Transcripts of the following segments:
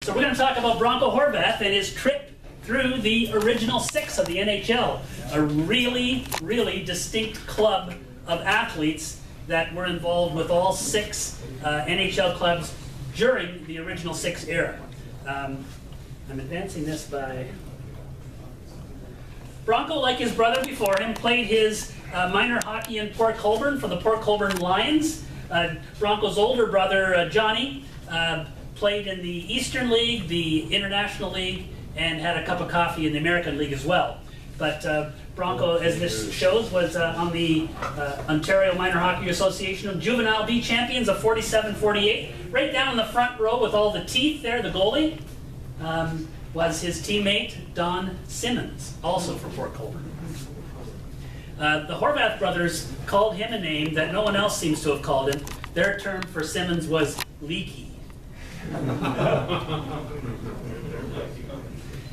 So we're going to talk about Bronco Horvath and his trip through the original six of the NHL. A really, really distinct club of athletes that were involved with all six NHL clubs during the original six era. I'm advancing this by... Bronco, like his brother before him, played his minor hockey in Port Colborne for the Port Colborne Lions. Bronco's older brother, Johnny, played in the Eastern League, the International League, and had a cup of coffee in the American League as well. But Bronco, as this shows, was on the Ontario Minor Hockey Association of Juvenile B Champions of 47-48. Right down in the front row with all the teeth there, the goalie, was his teammate, Don Simmons, also for Port Colborne. The Horvath brothers called him a name that no one else seems to have called him. Their term for Simmons was leaky.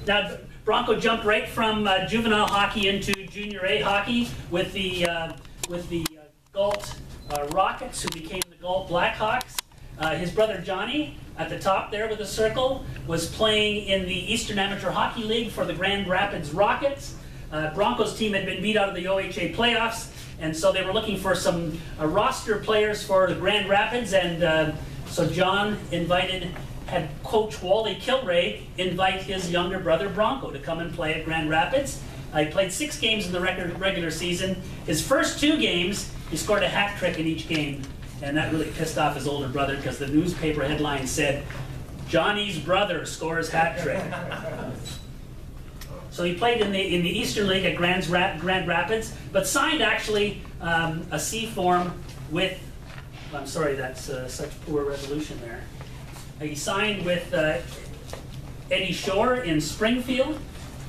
Now, Bronco jumped right from juvenile hockey into junior A hockey with the Galt Rockets, who became the Galt Blackhawks. His brother Johnny, at the top there with a circle, was playing in the Eastern Amateur Hockey League for the Grand Rapids Rockets. Bronco's team had been beat out of the OHA playoffs, and so they were looking for some roster players for the Grand Rapids, and so John had Coach Wally Kilray invite his younger brother Bronco to come and play at Grand Rapids. He played 6 games in the regular season. His first 2 games, he scored a hat trick in each game, and that really pissed off his older brother because the newspaper headline said, "Johnny's brother scores hat trick." So he played in the Eastern League at Grand Rapids, but signed actually a C form with, I'm sorry, that's such poor resolution there. He signed with Eddie Shore in Springfield.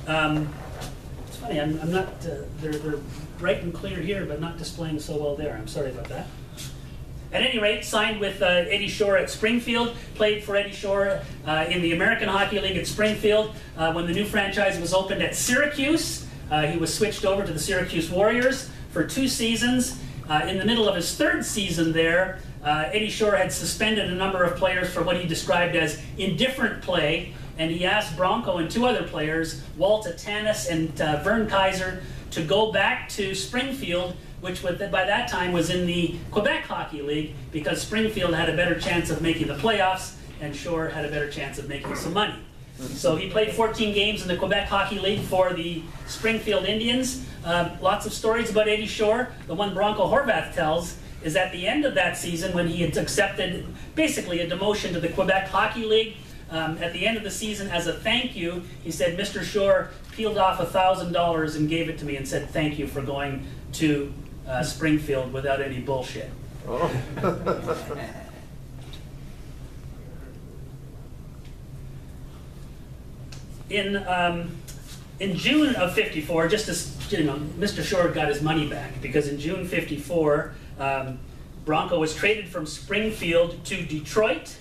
It's funny, I'm not, they're bright and clear here, but not displaying so well there. I'm sorry about that. At any rate, signed with Eddie Shore at Springfield, played for Eddie Shore in the American Hockey League at Springfield. When the new franchise was opened at Syracuse, he was switched over to the Syracuse Warriors for 2 seasons. In the middle of his 3rd season there, Eddie Shore had suspended a number of players for what he described as indifferent play, and he asked Bronco and 2 other players, Walter Tanis and Vern Kaiser, to go back to Springfield, which by that time was in the Quebec Hockey League, because Springfield had a better chance of making the playoffs, and Shore had a better chance of making some money. So he played 14 games in the Quebec Hockey League for the Springfield Indians. Lots of stories about Eddie Shore. The one Bronco Horvath tells is at the end of that season, when he had accepted basically a demotion to the Quebec Hockey League, at the end of the season, as a thank you, he said, "Mr. Shore peeled off $1,000 and gave it to me and said, thank you for going to Springfield without any bullshit." Oh. In June of '54, just as you know, Mr. Shore got his money back, because in June '54, Bronco was traded from Springfield to Detroit,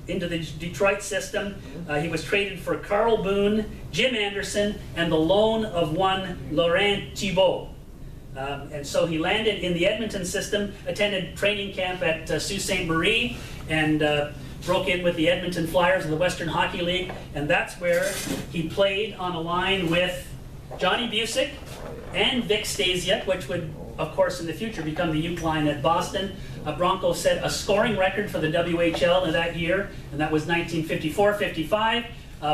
into the Detroit system. He was traded for Carl Boone, Jim Anderson, and the loan of one Laurent Thibault. And so he landed in the Edmonton system, attended training camp at Sault Ste. Marie, and broke in with the Edmonton Flyers of the Western Hockey League, and that's where he played on a line with Johnny Busick and Vic Stasiuk, which would, of course, in the future become the Uke line at Boston. Bronco set a scoring record for the WHL in that year, and that was 1954-55,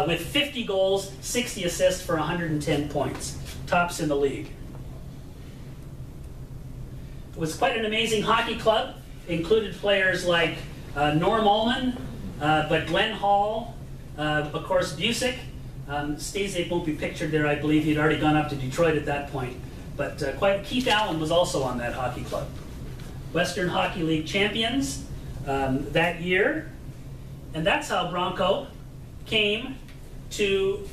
with 50 goals, 60 assists for 110 points. Tops in the league. It was quite an amazing hockey club. It included players like Norm Ullman, but Glenn Hall, of course Busick. Stasiuk won't be pictured there, I believe. He'd already gone up to Detroit at that point. But Keith Allen was also on that hockey club. Western Hockey League champions that year. And that's how Bronco came to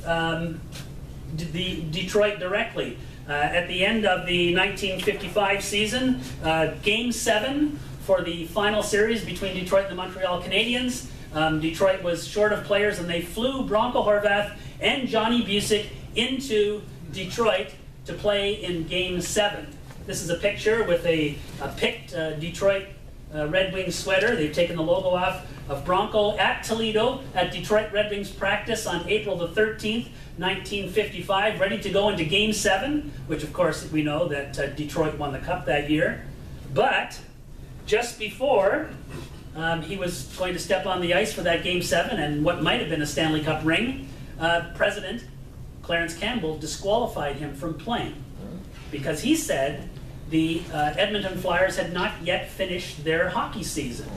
the Detroit directly. At the end of the 1955 season, Game 7 for the final series between Detroit and the Montreal Canadiens. Detroit was short of players, and they flew Bronco Horvath and Johnny Busick into Detroit to play in Game 7. This is a picture with a picked Detroit Red Wings sweater. They've taken the logo off of Bronco at Toledo at Detroit Red Wings practice on April the 13th, 1955, ready to go into Game 7, which of course we know that Detroit won the Cup that year. But just before he was going to step on the ice for that Game 7 and what might have been a Stanley Cup ring, President Clarence Campbell disqualified him from playing because he said the Edmonton Flyers had not yet finished their hockey season.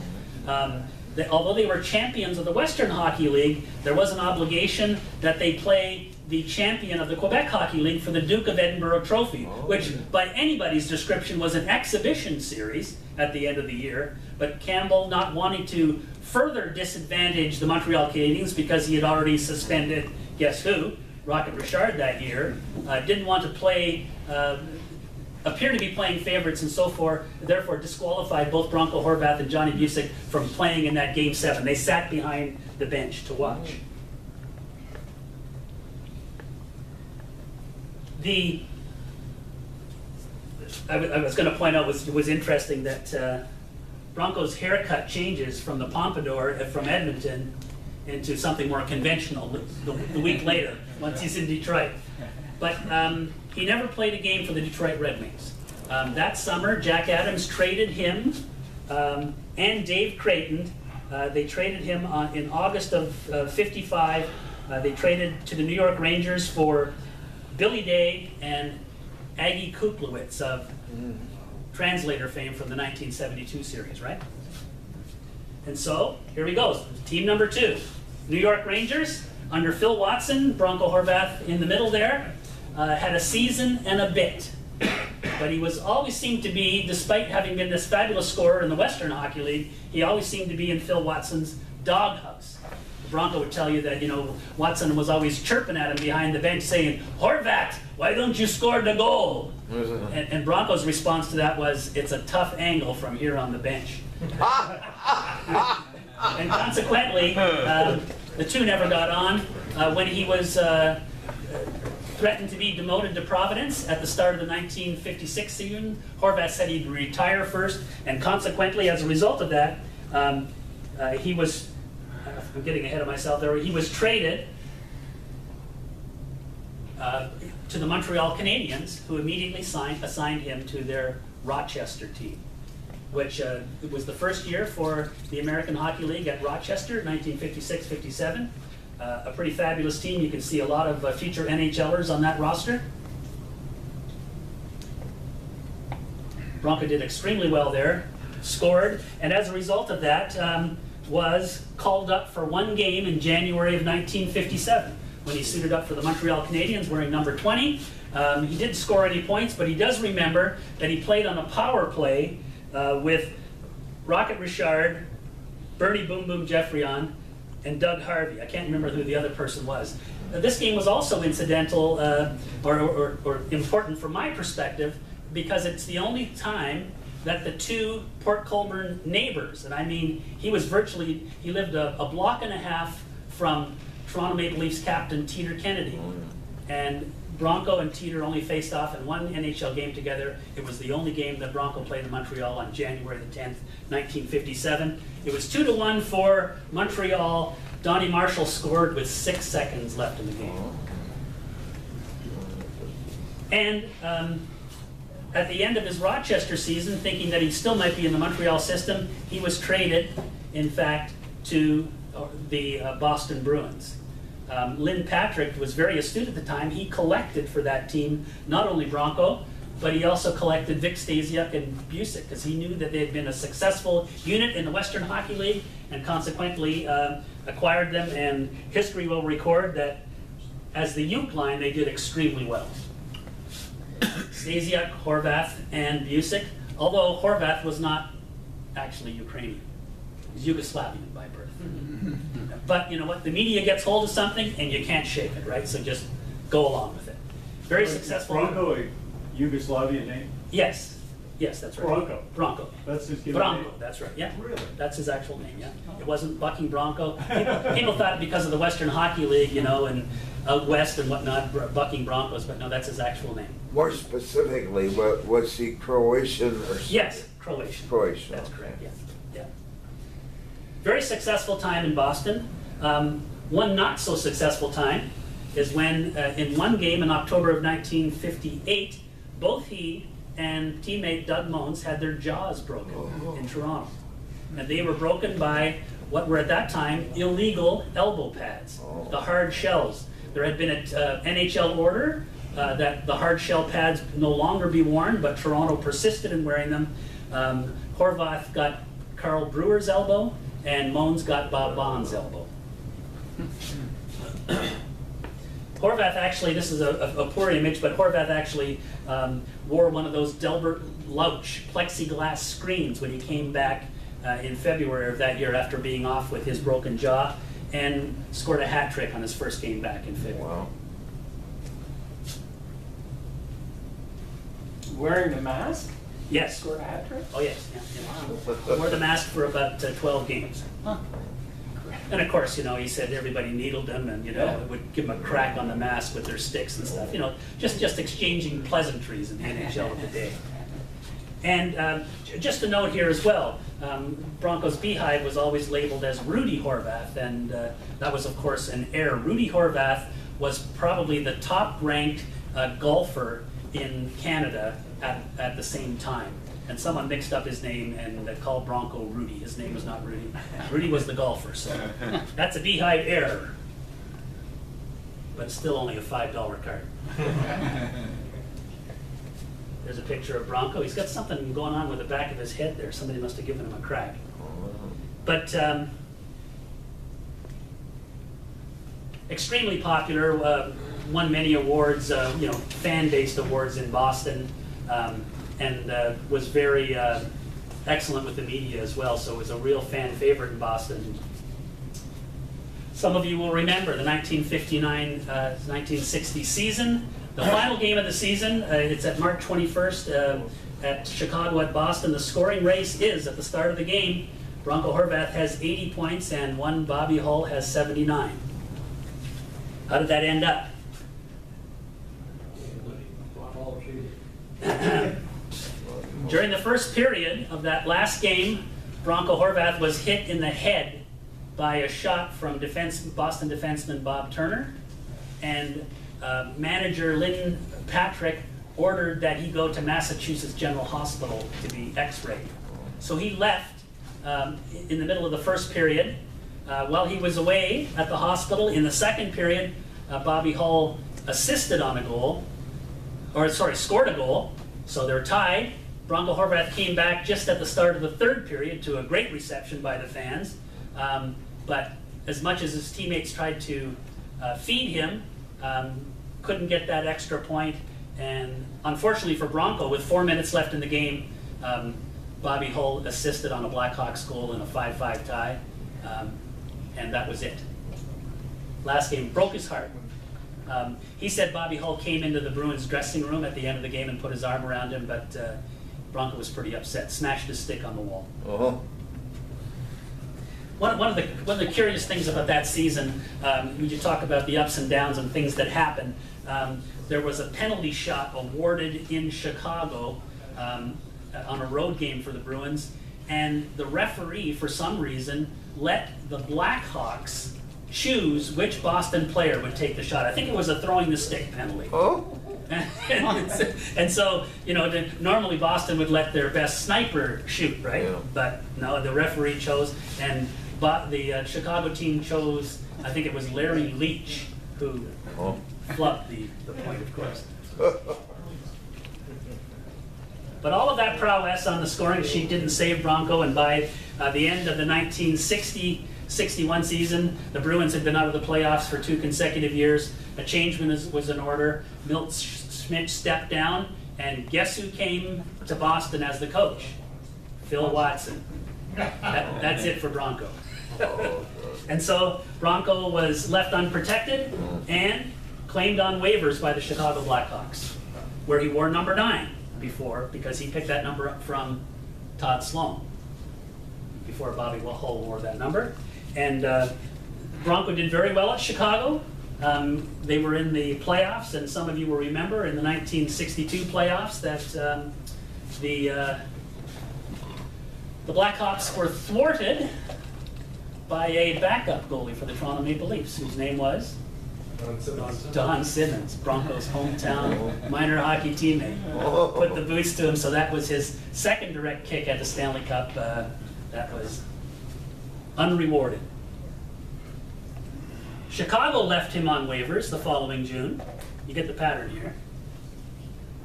Although they were champions of the Western Hockey League, there was an obligation that they play the champion of the Quebec Hockey League for the Duke of Edinburgh Trophy, which by anybody's description was an exhibition series at the end of the year. But Campbell, not wanting to further disadvantage the Montreal Canadiens because he had already suspended, guess who, Rocket Richard that year, didn't want to play, appear to be playing favorites and so forth, therefore disqualified both Bronco Horvath and Johnny Bucyk from playing in that Game 7. They sat behind the bench to watch. I was going to point out was interesting that Bronco's haircut changes from the pompadour from Edmonton into something more conventional the week later, once he's in Detroit. But he never played a game for the Detroit Red Wings. That summer, Jack Adams traded him and Dave Creighton. They traded him in August of '55. They traded to the New York Rangers for Billy Day and Aggie Kuplowitz of translator fame from the 1972 series, right? And so, here he goes. Team number 2. New York Rangers, under Phil Watson, Bronco Horvath in the middle there, had a season and a bit. But he always seemed to be, despite having been this fabulous scorer in the Western Hockey League, he always seemed to be in Phil Watson's doghouse. Bronco would tell you that, Watson was always chirping at him behind the bench saying, "Horvath, why don't you score the goal?" And Bronco's response to that was, "It's a tough angle from here on the bench." And consequently, the two never got on. When he was threatened to be demoted to Providence at the start of the 1956 season, Horvath said he'd retire first, and consequently, as a result of that, he was, I'm getting ahead of myself there, he was traded to the Montreal Canadiens, who immediately assigned him to their Rochester team, which it was the first year for the American Hockey League at Rochester, 1956-57. A pretty fabulous team. You can see a lot of future NHLers on that roster. Bronco did extremely well there, scored, and as a result of that, was called up for one game in January of 1957 when he suited up for the Montreal Canadiens wearing number 20. He didn't score any points, but he does remember that he played on a power play with Rocket Richard, Bernie Boom Boom Geoffrion, and Doug Harvey. I can't remember who the other person was. This game was also incidental or important from my perspective because it's the only time that the two Port Colborne neighbors, and I mean, he lived a block and a half from Toronto Maple Leafs captain Teeter Kennedy. And Bronco and Teeter only faced off in one NHL game together. It was the only game that Bronco played in Montreal on January the 10th, 1957. It was 2-1 for Montreal. Donnie Marshall scored with 6 seconds left in the game. And at the end of his Rochester season, thinking that he still might be in the Montreal system, he was traded, in fact, to the Boston Bruins. Lynn Patrick was very astute at the time. He collected for that team not only Bronco, but he also collected Vic Stasiuk and Bucyk because he knew that they had been a successful unit in the Western Hockey League and consequently acquired them, and history will record that as the Uke line they did extremely well. Stasiuk, Horvath, and Bucyk, although Horvath was not actually Ukrainian. He's Yugoslavian by birth. But you know what? The media gets hold of something and you can't shake it, right? So just go along with it. Very successful. Bronco a Yugoslavian name? Yes. Yes, that's right. Bronco. Bronco. That's his given Bronco, name? that's right. Yeah. Really? That's his actual name, yeah. It wasn't Bucking Bronco. People thought because of the Western Hockey League, you know, and out west and whatnot, bucking Broncos, but no, that's his actual name. More specifically, was he Croatian or? Yes, Croatian. Croatian. That's correct, yeah. Yeah. Very successful time in Boston. One not so successful time is when in one game in October of 1958, both he and teammate Doug Moens had their jaws broken in Toronto. And they were broken by what were at that time illegal elbow pads, the hard shells. There had been an NHL order that the hard shell pads no longer be worn, but Toronto persisted in wearing them. Horvath got Carl Brewer's elbow, and Moens got Bob Bond's elbow. Horvath actually, this is a poor image, but Horvath actually wore one of those Delbert Louch plexiglass screens when he came back in February of that year after being off with his broken jaw, and scored a hat trick on his first game back in February. Wow. Wearing the mask? Yes. Scored a hat trick? Oh yes. Yeah, yeah. Wore the mask for about 12 games. Huh. And of course, you know, he said everybody needled him, and you know, Yeah. would give him a crack on the mask with their sticks and stuff. You know, just exchanging pleasantries in the NHL of the day. And just a note here as well, Broncos Beehive was always labeled as Rudy Horvath, and that was of course an error. Rudy Horvath was probably the top-ranked golfer in Canada at the same time. And someone mixed up his name and called Bronco Rudy. His name was not Rudy. Rudy was the golfer, so that's a Beehive error. But it's still only a $5 card. There's a picture of Bronco. He's got something going on with the back of his head there. Somebody must have given him a crack. But extremely popular, won many awards, you know, fan-based awards in Boston. And was very excellent with the media as well, so was a real fan favorite in Boston. Some of you will remember the 1959-1960 season. The final game of the season, it's at March 21st at Chicago at Boston. The scoring race is at the start of the game. Bronco Horvath has 80 points and one Bobby Hull has 79. How did that end up? During the first period of that last game, Bronco Horvath was hit in the head by a shot from Boston defenseman Bob Turner, and manager Lynn Patrick ordered that he go to Massachusetts General Hospital to be x-rayed. So he left in the middle of the first period. While he was away at the hospital, in the second period, Bobby Hull assisted on a goal, or sorry, scored a goal, so they're tied. Bronco Horvath came back just at the start of the third period to a great reception by the fans. But as much as his teammates tried to feed him, couldn't get that extra point. And unfortunately for Bronco, with 4 minutes left in the game, Bobby Hull assisted on a Blackhawks goal in a 5-5 tie. And that was it. Last game, broke his heart. He said Bobby Hull came into the Bruins dressing room at the end of the game and put his arm around him, but Bronco was pretty upset, smashed his stick on the wall. One of the curious things about that season, when you talk about the ups and downs and things that happen, there was a penalty shot awarded in Chicago on a road game for the Bruins, and the referee, for some reason, let the Blackhawks choose which Boston player would take the shot. I think it was a throwing the stick penalty. And so, you know, normally Boston would let their best sniper shoot, right? Yeah. But no, the referee chose, and the Chicago team chose, I think it was Larry Leach, who flubbed the point, of course. But all of that prowess on the scoring sheet didn't save Bronco, and by the end of the 1960-61 season, the Bruins had been out of the playoffs for 2 consecutive years. A change was in order. Milt Schmidt stepped down, and guess who came to Boston as the coach? Phil Watson. That's it for Bronco. And so Bronco was left unprotected and claimed on waivers by the Chicago Blackhawks, where he wore number 9 before, because he picked that number up from Todd Sloan before Bobby Hull wore that number. And Bronco did very well at Chicago. They were in the playoffs, and some of you will remember in the 1962 playoffs that the Blackhawks were thwarted by a backup goalie for the Toronto Maple Leafs, whose name was Don Simmons, Bronco's hometown minor hockey teammate. Put the boots to him, so that was his second direct kick at the Stanley Cup. That was unrewarded. Chicago left him on waivers the following June. You get the pattern here.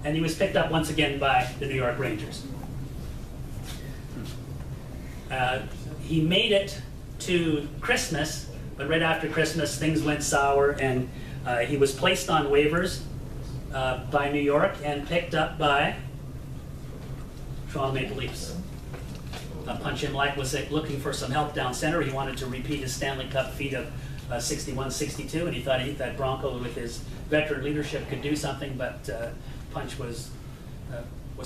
And he was picked up once again by the New York Rangers. He made it to Christmas, but right after Christmas things went sour, and he was placed on waivers by New York and picked up by Toronto Maple Leafs. Punch Imlach was looking for some help down center. He wanted to repeat his Stanley Cup feat of 61-62, and he thought that Bronco, with his veteran leadership, could do something, but Punch was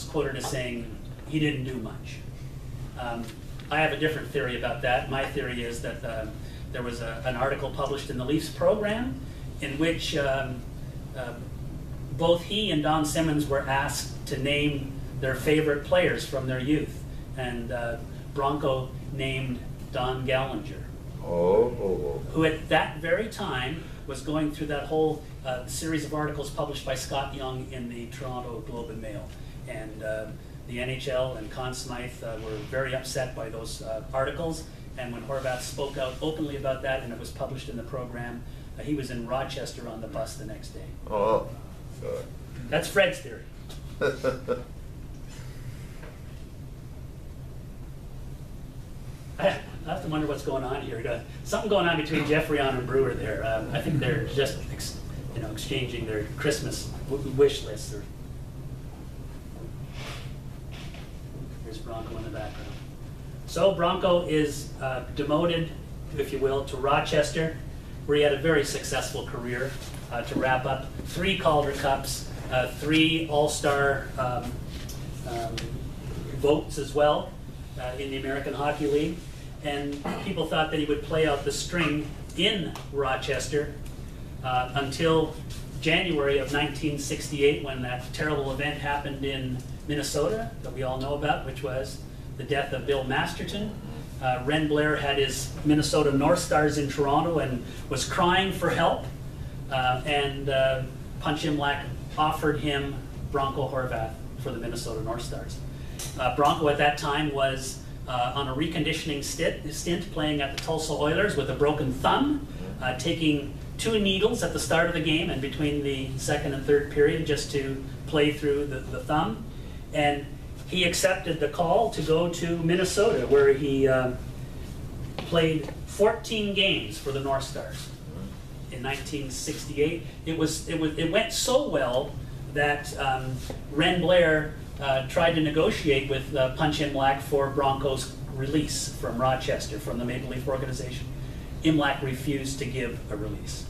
quoted as saying he didn't do much. I have a different theory about that. My theory is that there was an article published in the Leafs program in which both he and Don Simmons were asked to name their favorite players from their youth, and Bronco named Don Gallinger, who at that very time was going through that whole series of articles published by Scott Young in the Toronto Globe and Mail. And the NHL and Conn Smythe were very upset by those articles, and when Horvath spoke out openly about that and it was published in the program, he was in Rochester on the bus the next day. Oh, good. That's Fred's theory. I have to wonder what's going on here. Something going on between Jeffrion and Brewer there. I think they're just exchanging their Christmas wish lists. Here's Bronco in the background. So Bronco is demoted, if you will, to Rochester, where he had a very successful career to wrap up 3 Calder Cups, 3 All-Star votes as well in the American Hockey League. And people thought that he would play out the string in Rochester until January of 1968, when that terrible event happened in Minnesota that we all know about, which was the death of Bill Masterton. Ren Blair had his Minnesota North Stars in Toronto and was crying for help, and Punch Imlach offered him Bronco Horvath for the Minnesota North Stars. Bronco at that time was on a reconditioning stint playing at the Tulsa Oilers with a broken thumb, taking 2 needles at the start of the game and between the second and third period just to play through the thumb. And he accepted the call to go to Minnesota, where he played 14 games for the North Stars in 1968. It went so well that Ren Blair tried to negotiate with Punch Imlach for Bronco's release from Rochester, from the Maple Leaf organization. Imlach refused to give a release.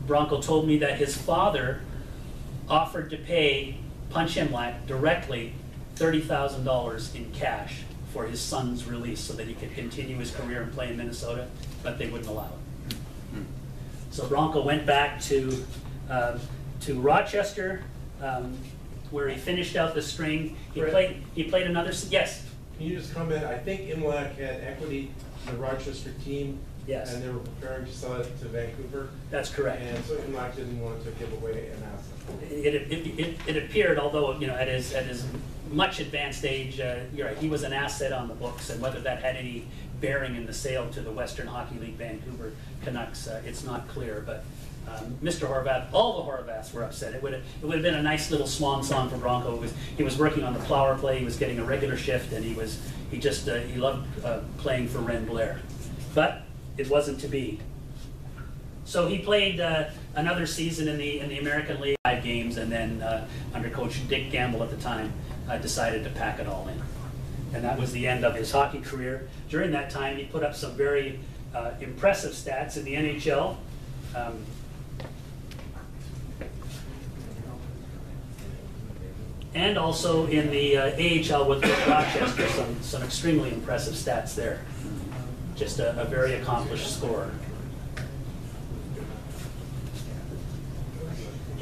Bronco told me that his father offered to pay Punch Imlach directly $30,000 in cash for his son's release so that he could continue his career and play in Minnesota, but they wouldn't allow it. So Bronco went back to Rochester, where he finished out the string. He played another. Yes. Can you just comment? I think Imlach had equity in the Rochester team. Yes. And they were preparing to sell it to Vancouver. That's correct. And so Imlach didn't want to give away an asset. It appeared, although at his much advanced age, you're right, he was an asset on the books, and whether that had any bearing in the sale to the Western Hockey League Vancouver Canucks, it's not clear. But Mr. Horvath, all the Horvaths were upset. It would have been a nice little swan song for Bronco. He was working on the power play. He was getting a regular shift, and he loved playing for Ren Blair. But it wasn't to be. So he played another season in the American League, 5 games, and then under coach Dick Gamble at the time, decided to pack it all in. And that was the end of his hockey career. During that time, he put up some very impressive stats in the NHL. And also in the AHL with Rochester, some extremely impressive stats there. Just a very accomplished scorer.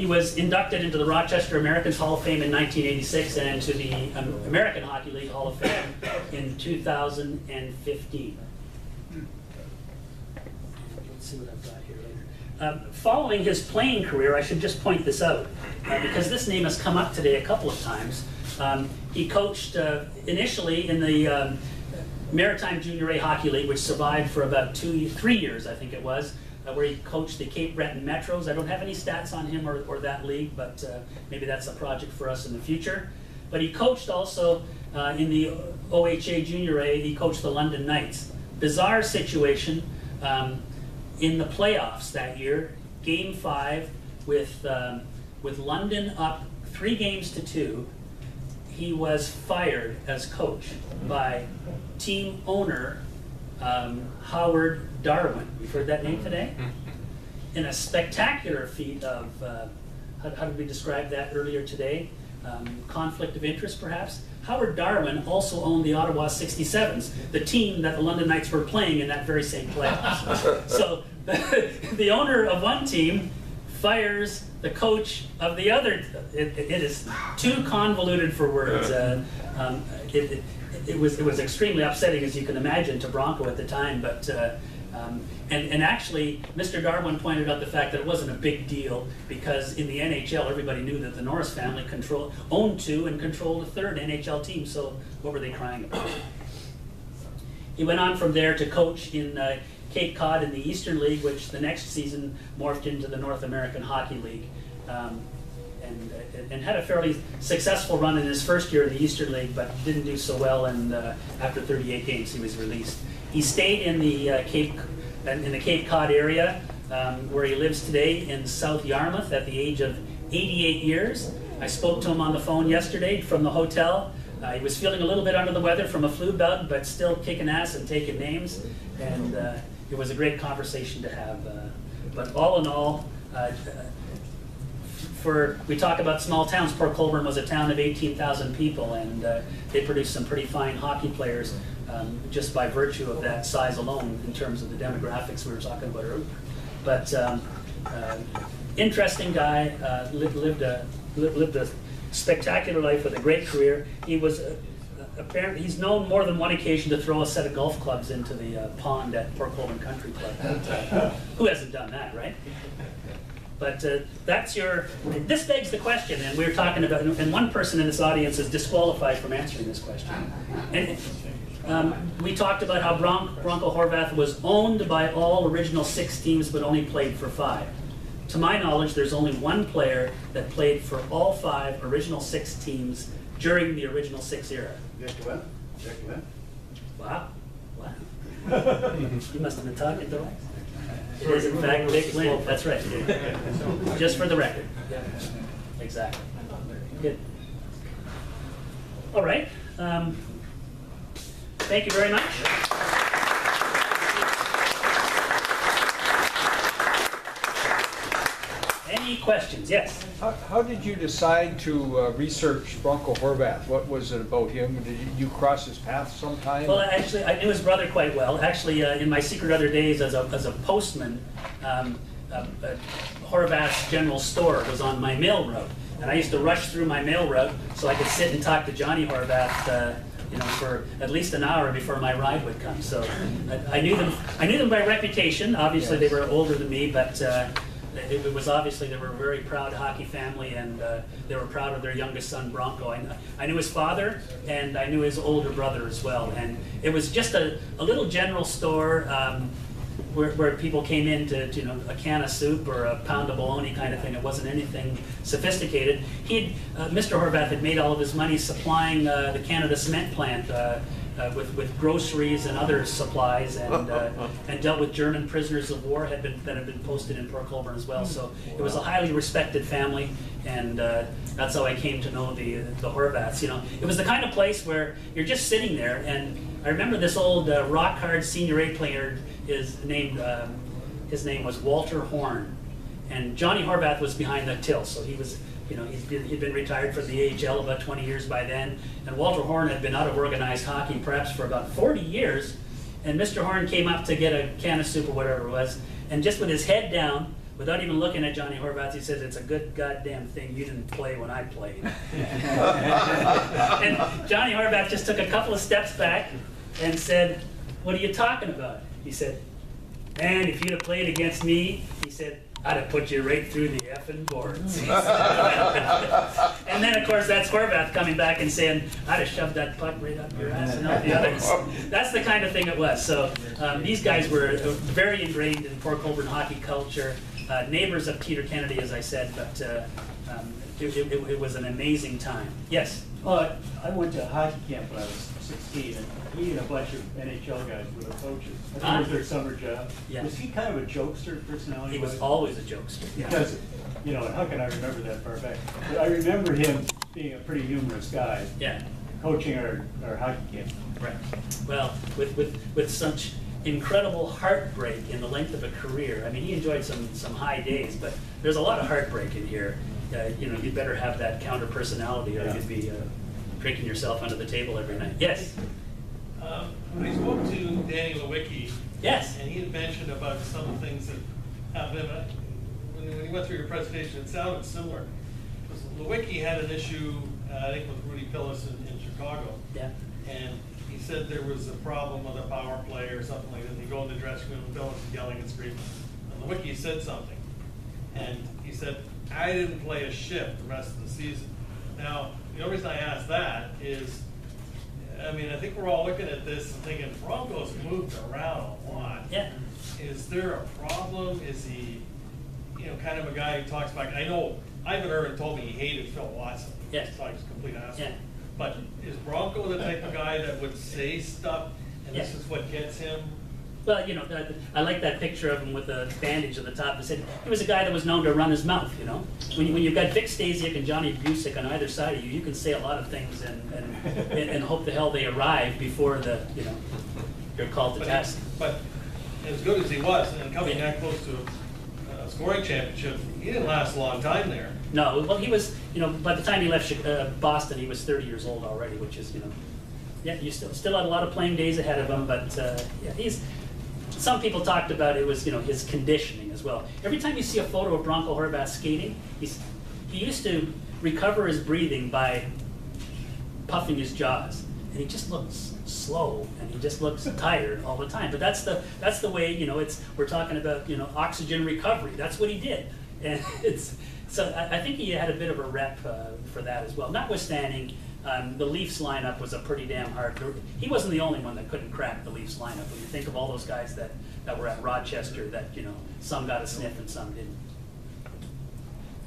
He was inducted into the Rochester Americans Hall of Fame in 1986 and into the American Hockey League Hall of Fame in 2015. Let's see what I've got here later. Following his playing career, I should just point this out, because this name has come up today a couple of times. He coached initially in the Maritime Junior A Hockey League, which survived for about 3 years, I think it was, where he coached the Cape Breton Metros. I don't have any stats on him or that league, but maybe that's a project for us in the future. But he coached also in the OHA Junior A, he coached the London Knights. Bizarre situation in the playoffs that year, Game 5, with London up 3-2, he was fired as coach by team owner Howard Darwin. You've heard that name today? In a spectacular feat of, how did we describe that earlier today? Conflict of interest, perhaps? Howard Darwin also owned the Ottawa 67s, the team that the London Knights were playing in that very same playoffs. So the owner of one team fires the coach of the other. It is too convoluted for words. It was extremely upsetting, as you can imagine, to Bronco at the time. But and actually, Mr. Darwin pointed out the fact that it wasn't a big deal because in the NHL, everybody knew that the Norris family owned 2 and controlled a 3rd NHL team. So what were they crying about? He went on from there to coach in Cape Cod in the Eastern League, which the next season morphed into the North American Hockey League. And had a fairly successful run in his first year in the Eastern League, but didn't do so well, and after 38 games he was released. He stayed in the Cape Cod area, where he lives today in South Yarmouth at the age of 88 years. I spoke to him on the phone yesterday from the hotel. He was feeling a little bit under the weather from a flu bug, but still kicking ass and taking names, and it was a great conversation to have. But all in all, we talk about small towns. Port Colborne was a town of 18,000 people, and they produced some pretty fine hockey players just by virtue of that size alone in terms of the demographics we were talking about earlier. But interesting guy, lived a spectacular life with a great career. He was apparently, he's known more than one occasion to throw a set of golf clubs into the pond at Port Colborne Country Club. Who hasn't done that, right? But this begs the question, and we're talking about, and one person in this audience is disqualified from answering this question. And we talked about how Bronco Horvath was owned by all original 6 teams, but only played for 5. To my knowledge, there's only one player that played for all 5 original 6 teams during the original 6 era. Jack Lynn? Wow. Wow. You must have been talking to him. It is, in fact, Dick Lynn. That's right. Just for the record. Yeah. Exactly. Good. All right. Thank you very much. Any questions? Yes. How did you decide to research Bronco Horvath? What was it about him? Did you cross his path sometime? Well, actually, I knew his brother quite well. Actually, in my secret other days as a postman, Horvath's General Store was on my mail route, and I used to rush through my mail route so I could sit and talk to Johnny Horvath, for at least an hour before my ride would come. So I knew them. I knew them by reputation. Obviously, yes. They were older than me, but. It was obviously they were a very proud hockey family, and they were proud of their youngest son, Bronco. I knew his father, and I knew his older brother as well. And it was just a little general store where people came in to a can of soup or a pound of bologna kind of thing. It wasn't anything sophisticated. Mr. Horvath had made all of his money supplying the Canada Cement plant. With groceries and other supplies, and dealt with German prisoners of war that had been posted in Port Colborne as well. So it was a highly respected family, and that's how I came to know the Horvaths. It was the kind of place where you're just sitting there, and I remember this old rock hard Senior A player. His name was Walter Horn, and Johnny Horvath was behind the till, so he was. He'd been retired from the AHL about 20 years by then, and Walter Horn had been out of organized hockey perhaps for about 40 years, and Mr. Horn came up to get a can of soup or whatever it was, and just with his head down, without even looking at Johnny Horvath, he says, it's a good goddamn thing you didn't play when I played. And Johnny Horvath just took a couple of steps back and said, what are you talking about? He said, man, if you'd have played against me, he said, I'd have put you right through the effing boards. And then, of course, that's Horvath coming back and saying, I'd have shoved that puck right up your ass and out the others. That's the kind of thing it was. So these guys were very ingrained in Port Colborne hockey culture, neighbors of Peter Kennedy, as I said, but it was an amazing time. Yes? Well, I went to hockey camp when I was 16, and he and a bunch of NHL guys were the coaches. I think it was their summer job. Yeah. Was he kind of a jokester personality? He was always a jokester. Because, you know, and how can I remember that far back? But I remember him being a pretty humorous guy. Yeah. Coaching our hockey camp. Right. Well, with such incredible heartbreak in the length of a career. I mean, he enjoyed some high days, but there's a lot of heartbreak in here. You know, you'd better have that counter personality, or you'd be drinking yourself under the table every night. Yes. I spoke to Danny Lewicki. Yes. And he had mentioned about some things that happened. When he went through your presentation, it sounded similar. Because Lewicki had an issue, I think, with Rudy Pillis in Chicago. Yeah. And he said there was a problem with a power play or something like that. They go in the dressing room, Pillis is yelling and screaming. And Lewicki said something. And he said, I didn't play a shift the rest of the season. Now, the only reason I asked that is, I mean, I think we're all looking at this and thinking, Bronco's moved around a lot. Yeah. Is there a problem? Is he, you know, kind of a guy who talks back? I know Ivan Irvin told me he hated Phil Watson. Yes. He thought he was a complete asshole. Yeah. But is Bronco the type of guy that would say stuff, and this is what gets him? Well, you know, I like that picture of him with a bandage on the top. He said he was a guy that was known to run his mouth, you know. When you've got Vic Stasiak and Johnny Busick on either side of you, you can say a lot of things and hope the hell they arrive before you're called to task. But as good as he was, and coming that close to a scoring championship, he didn't last a long time there. No, well, he was, you know, by the time he left Boston, he was 30 years old already, which is, you know, yeah, you still had a lot of playing days ahead of him, but yeah, some people talked about it was, you know, his conditioning as well. Every time you see a photo of Bronco Horvath skating, he used to recover his breathing by puffing his jaws, and he just looks slow and he just looks tired all the time. But that's the way, you know, we're talking about, you know, oxygen recovery. That's what he did, and so I think he had a bit of a rep for that as well. Notwithstanding, the Leafs lineup was a pretty damn hard. He wasn't the only one that couldn't crack the Leafs lineup. When you think of all those guys that were at Rochester, that, you know, some got a sniff and some didn't.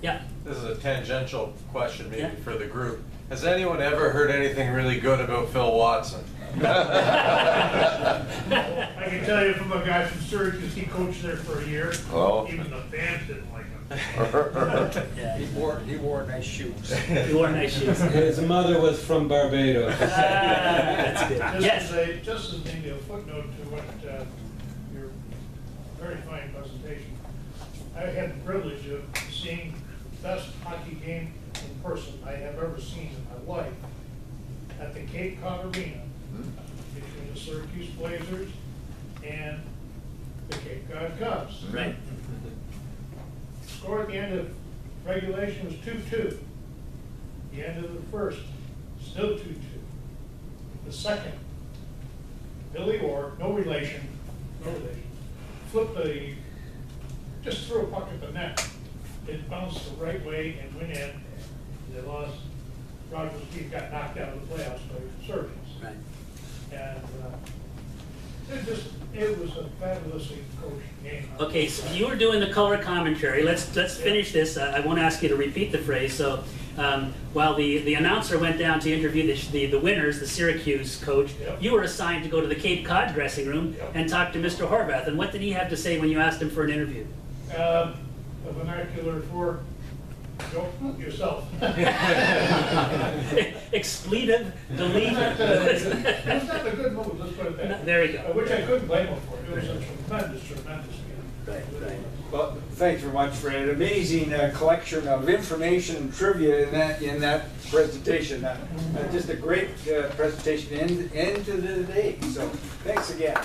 Yeah. This is a tangential question maybe Yeah. for the group. Has anyone ever heard anything really good about Phil Watson? I can tell you from a guy from Syracuse, he coached there for a year. Oh. Even the fans didn't like him. Yeah. He wore nice shoes. He wore nice shoes. His mother was from Barbados. That's good. Yes. Just as maybe a footnote to what your very fine presentation. I had the privilege of seeing the best hockey game in person I have ever seen in my life at the Cape Cod Arena between the Syracuse Blazers and the Cape Cod Cubs. Right. The score at the end of regulation was 2-2. The end of the first, still 2-2. The second, Billy Orr, no relation, flipped just threw a puck at the net. It bounced the right way and went in. They lost. Rogers' team got knocked out of the playoffs by Syracuse. Right. And it was a fabulously coached game. Okay, so you were doing the color commentary. Let's finish this. I won't ask you to repeat the phrase. So while the announcer went down to interview the winners, the Syracuse coach, Yep. you were assigned to go to the Cape Cod dressing room Yep. and talk to Mr. Horvath. And what did he have to say when you asked him for an interview? The vernacular for don't yourself. Expletive, deleted. It was not a good move, let's put it that way. There you go. Which I couldn't blame him for. It was a tremendous game. Right, right. Well, thanks very much for an amazing collection of information and trivia in that presentation. Just a great presentation end to the day. So thanks again.